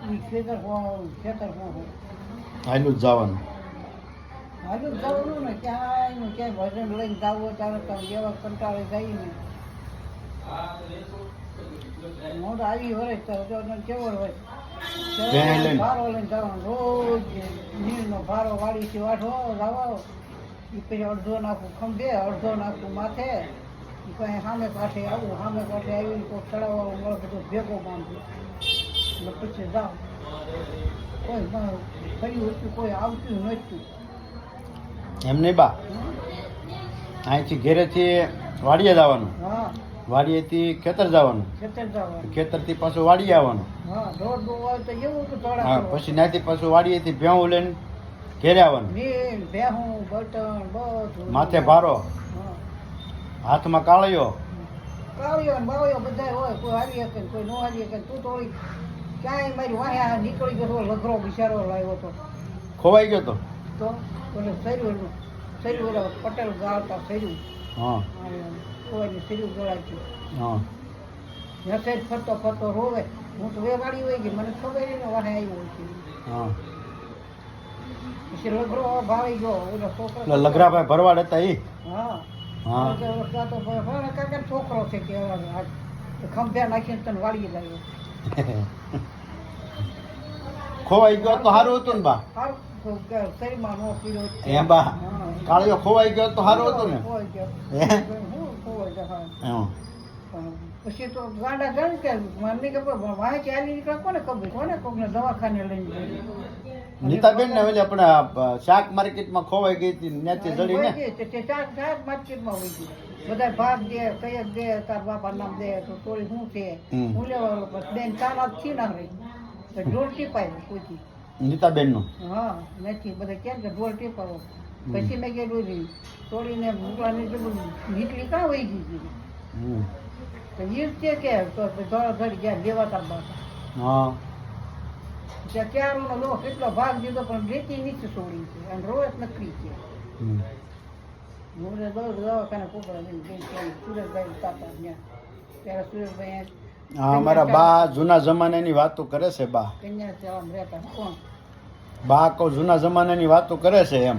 ખેતર આયલું જ જવાનું. હજુ જવાનું ને ક્યાંય ભજન લઈને જાવું ત્યારે તમે જેવા કંટાળે જઈએ ને હું તો આવી વરસ કેવો હોય ભારો લઈને જવાનું રોજ નીરનો ભારો વાળીથી વાઢો લાવો એ પછી અડધો નાખું ખંભે અડધો નાખું માથે કઈ સામે કાંઠે આવું સામે કાંઠે આવી કોઈ ચડાવવાનું મળે બધું ભેગો બાંધું એટલે પછી જાઓ કોઈ ફરી ઓછું કોઈ આવતું નહોતું. એમ નહીં બા, અહીંથી ઘેરેથી વાડીએ જવાનું, હા વાડીએથી ખેતર જવાનું, ખેતર જવાનું, ખેતરથી પાછું વાડીએ આવવાનું. હા દોડ હોય તો એવું તો થોડા હા પછી ત્યાંથી પાછું વાડીએથી ભેહું લઈને ઘેરે આવવાનું. નીલ ભેહું બટન બધું માથે ભારો, હા હાથમાં કાળિયો. કાળિયો ને બાળિયો બધા હોય, કોઈ હારી શકે ને કોઈ ન હારી શકે. તું થોડી ક્યાંય મારી વાહે નીકળી ગયો લઘરો બિચારો લાવ્યો ખોવાઈ ગયો તો તો ઓલે સર્યું પટેલ ગાળતા સર્યું હા કોઈને સર્યું ગળાય હા નસે ફરતો ફરતો રોવે. હું તો વેવાડી હોય ગઈ, મને ખબર ને વાહે આવ્યો છે. હા પછી લઘરો ભાવી ગયો ઓલા છોકરો એટલે લગરાભાઈ ભરવાડ હતા એ. હા હા કાકા છોકરો છે કે ખંભે નાખીને તને વાળી લાવ્યો. ખોવાઈ ગયો તો સારું હતું ને બા. શરીરમાં નો પીડો હે બા, કાળિયો ખોવાઈ ગયો તો સારું હતું ને. ખોવાઈ ગયો હે? ખોવાઈ ગયો હા. હા. પછી તો ગાંડા ગણ કે મને ખબર વાહે ચાલી નીકળે કોને ખબર કોને કોકને દવાખાને લઈને ગઈ. નીતાબેન ને ઓલી આપણે શાક માર્કેટમાં ખોવાઈ ગઈ હતી ત્યાંથી જડી ને. શાક માર્કેટમાં હોય ગઈ. બધા ભાગ દે કઈ દે તાર બાપા નામ દે તો થોડી શું છે હું લેવાનું પછી બેન ચાર થી ના રહી તો ઢોલ ટીપાય પૂછી નીતાબેન નું. હા નથી બધા કેમ કે ઢોલ ટીપાવો. પછી મેં કીધું તોડીને મૂકવાની નીકળી કાં વહી ગઈ તો એ છે કે થોડા ઘડી ગયા લેવાતા બાપા. હા ત્યાં ક્યારનો લો કેટલો ભાગ દીધો પણ રેતી નીચે છોડી છે અને રોજ નકરી છે. હું દવાખાને કોકડા લઈને ગઈ સુરેશભાઈ તાતા ત્યાં ત્યારે સુરેશભાઈ હા અમારા બા જૂના જમાનાની વાતો કરે છે બા. કન્યા સેવામાં રહેતા કોણ બા કહું જૂના જમાનાની વાતો કરે છે એમ.